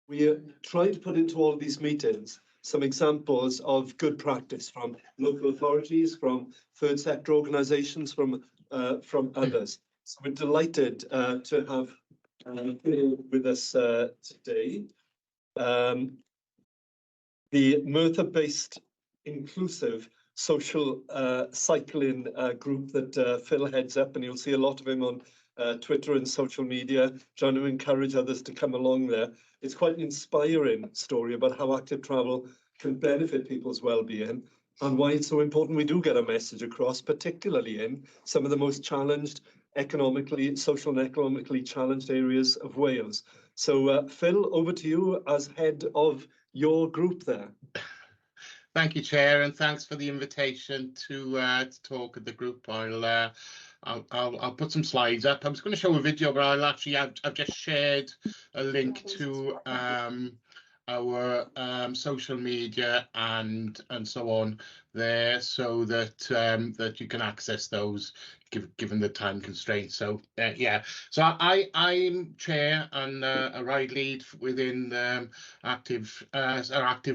We try to put into all these meetings some examples of good practice from local authorities, from third sector organisations, from others. So we're delighted to have Phil with us today. The Merthyr-based inclusive social cycling group that Phil heads up, and you'll see a lot of him on Twitter and social media, trying to encourage others to come along there. It's quite an inspiring story about how active travel can benefit people's well-being and why it's so important we do get a message across, particularly in some of the most challenged social and economically challenged areas of Wales. So Phil, over to you as head of your group there. Thank you, Chair, and thanks for the invitation to talk at the group. I'll put some slides up. I was going to show a video, but I've just shared a link to our social media and so on there, so that that you can access those given the time constraints. So yeah, so I'm chair and a ride lead within Active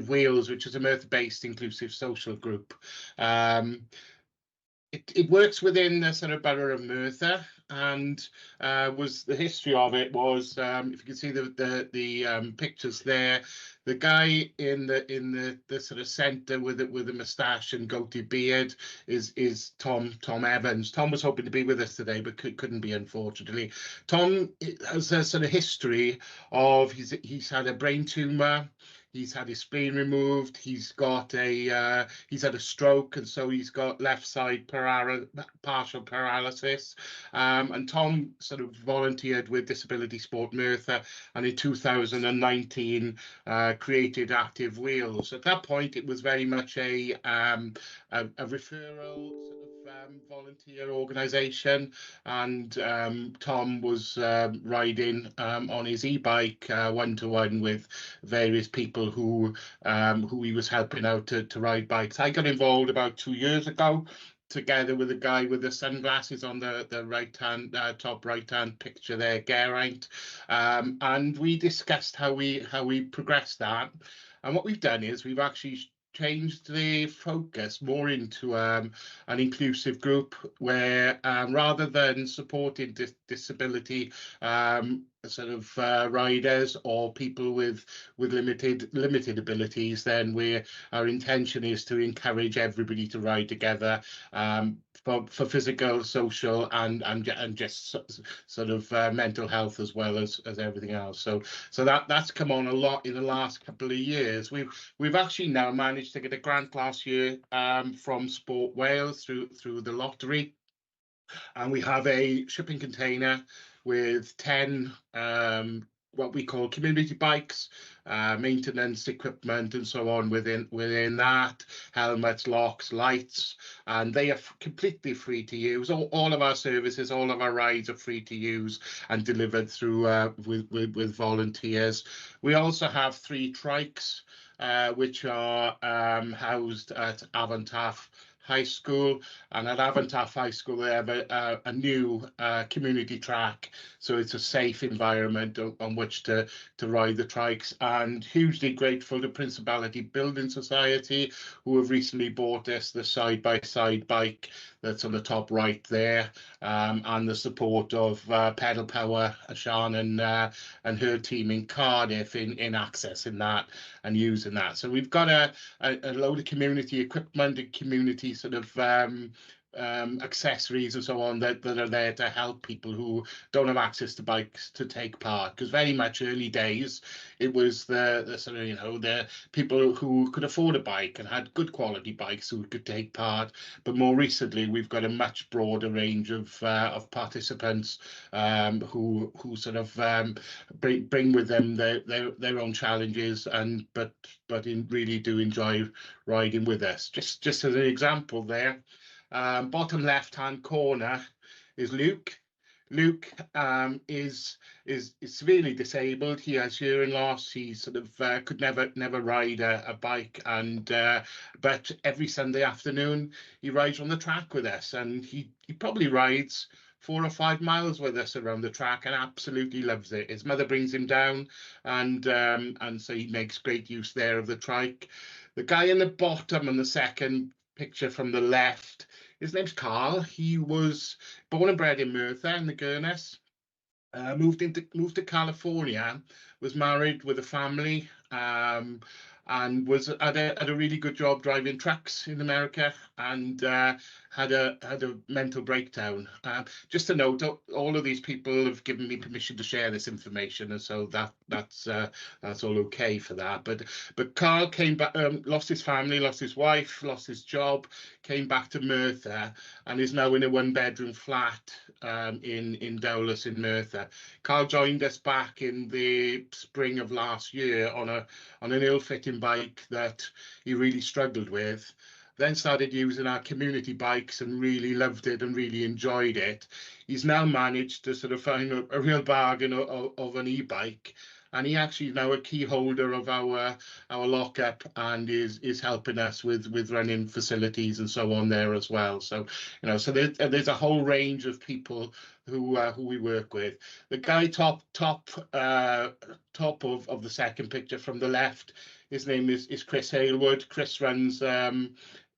Wales, which is a Merthyr-based inclusive social group. It works within the sort of borough of Merthyr, and was the history of it was, if you can see the pictures there, the guy in the sort of centre with the moustache and goatee beard is Tom Evans. Tom was hoping to be with us today, but couldn't be, unfortunately. Tom has a sort of history of he's had a brain tumour. He's had his spleen removed. He's had a stroke, and so he's got left side partial paralysis. And Tom sort of volunteered with Disability Sport Merthyr, and in 2019 created Active Wales. At that point, it was very much a referral sort of volunteer organisation, and Tom was riding on his e-bike one-to-one with various people who he was helping out to ride bikes. I got involved about 2 years ago, together with a guy with the sunglasses on the right-hand top right-hand picture there, Geraint, and we discussed how we progressed that. And what we've done is we've actually changed the focus more into an inclusive group where rather than supporting disability sort of riders or people with limited abilities, then our intention is to encourage everybody to ride together for physical, social, and just sort of mental health as well as everything else. So that's come on a lot in the last couple of years. We've actually now managed to get a grant last year from Sport Wales through the lottery, and we have a shipping container with 10 what we call community bikes, maintenance equipment and so on within that, helmets, locks, lights, and they are completely free to use. All of our services, all of our rides are free to use and delivered through with volunteers. We also have 3 trikes which are housed at Avontaff High School, and at Avontaff High School they have a new community track, so it's a safe environment on which to ride the trikes. And hugely grateful to Principality Building Society, who have recently bought us the side-by-side bike that's on the top right there, and the support of Pedal Power, Sian and her team in Cardiff in accessing that and using that. So we've got a load of community equipment and community sort of accessories and so on that are there to help people who don't have access to bikes to take part, because very much early days it was the sort of the people who could afford a bike and had good quality bikes who could take part. But more recently we've got a much broader range of participants who sort of bring with them their own challenges but really do enjoy riding with us. Just as an example there, bottom left-hand corner is Luke. Luke is severely disabled. He has hearing loss. He sort of could never ride a bike, and but every Sunday afternoon he rides on the track with us, and he probably rides 4 or 5 miles with us around the track and absolutely loves it. His mother brings him down, and so he makes great use there of the trike. The guy in the bottom on the second picture from the left, his name's Carl. He was born and bred in Merthyr in the Gurness. Moved to California, was married with a family, and was had a really good job driving trucks in America, and had a mental breakdown. Just to note, all of these people have given me permission to share this information, and so that's all okay for that. But Carl came back, lost his family, lost his wife, lost his job, came back to Merthyr, and is now in a one-bedroom flat in Dowlais in Merthyr. Carl joined us back in the spring of last year on an ill-fitting bike that he really struggled with. Then started using our community bikes and really loved it and really enjoyed it. He's now managed to sort of find a real bargain of an e-bike, and he actually is now a key holder of our lockup, and is helping us with running facilities and so on there as well. So so there's a whole range of people who we work with. The guy top of the second picture from the left, his name is Chris Halewood. Chris runs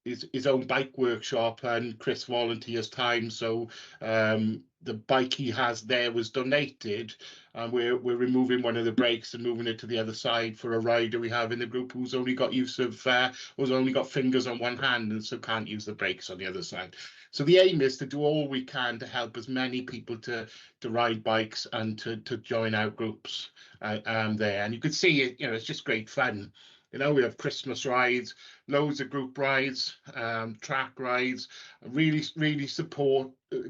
his own bike workshop, and Chris volunteers time. So the bike he has there was donated, and we're removing one of the brakes and moving it to the other side for a rider we have in the group who's only got who's only got fingers on one hand, and so can't use the brakes on the other side. So the aim is to do all we can to help as many people to ride bikes and to join our groups there. And you can see it, it's just great fun. We have Christmas rides, loads of group rides, track rides, really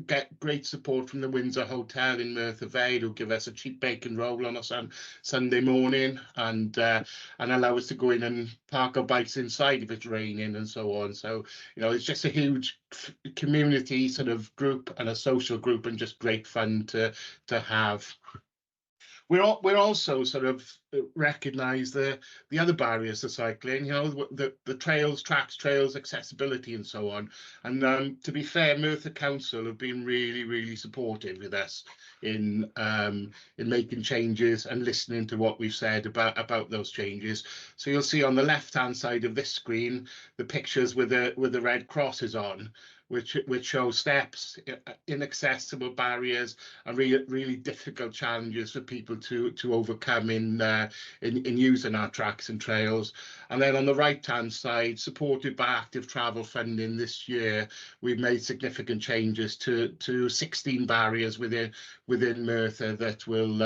get great support from the Windsor Hotel in Merthyr Vale, who give us a cheap bacon roll on a Sunday morning, and allow us to go in and park our bikes inside if it's raining and so on. So, it's just a huge community sort of group and a social group, and just great fun to have. We're also sort of recognise the other barriers to cycling, the trails, tracks, trails, accessibility, and so on. And to be fair, Merthyr Council have been really supportive with us in making changes and listening to what we've said about those changes. So you'll see on the left-hand side of this screen the pictures with the red crosses on, which show steps, inaccessible barriers, and really difficult challenges for people to overcome in using our tracks and trails. And then on the right-hand side, supported by active travel funding this year, we've made significant changes to 16 barriers within Merthyr that will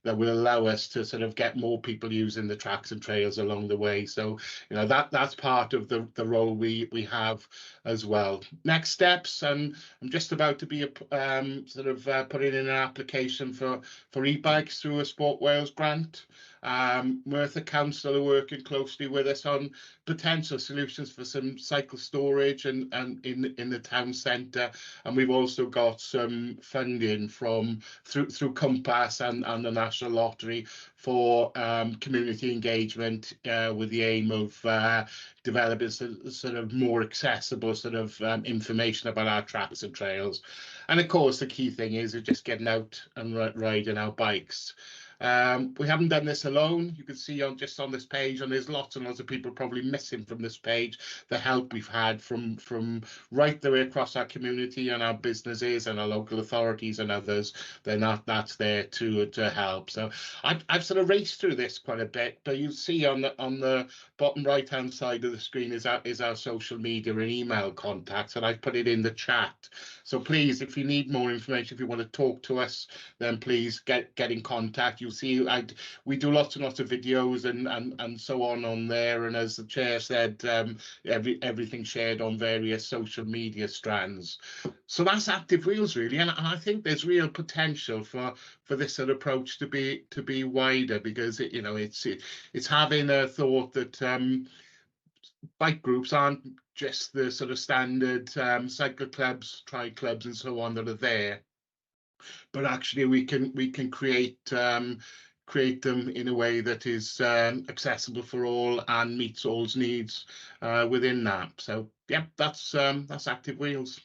allow us to sort of get more people using the tracks and trails along the way. So that's part of the role we have as well. Next steps, I'm just about to be putting in an application for e-bikes through a Sport Wales grant. Merthyr Council are working closely with us on potential solutions for some cycle storage and in the town centre, and we've also got some funding through Compass and the National Lottery for community engagement with the aim of developing sort of more accessible information about our tracks and trails. And of course, the key thing is just getting out and riding our bikes. We haven't done this alone. You can see just on this page, and there's lots and lots of people probably missing from this page, the help we've had from right the way across our community and our businesses and our local authorities and others. That's there to help. So I've sort of raced through this quite a bit, but you see on the bottom right hand side of the screen is our social media and email contacts, and I've put it in the chat. So please, if you need more information, if you want to talk to us, then please get in contact. You'll see we do lots and lots of videos and so on there, and as the chair said, everything shared on various social media strands. So that's Active Wheels really, and I think there's real potential for this sort of approach to be wider, because it's having a thought that bike groups aren't just the sort of standard cycle clubs, tri clubs, and so on that are there, but actually we can create them in a way that is accessible for all and meets all's needs within that. So yeah, that's Active Wheels.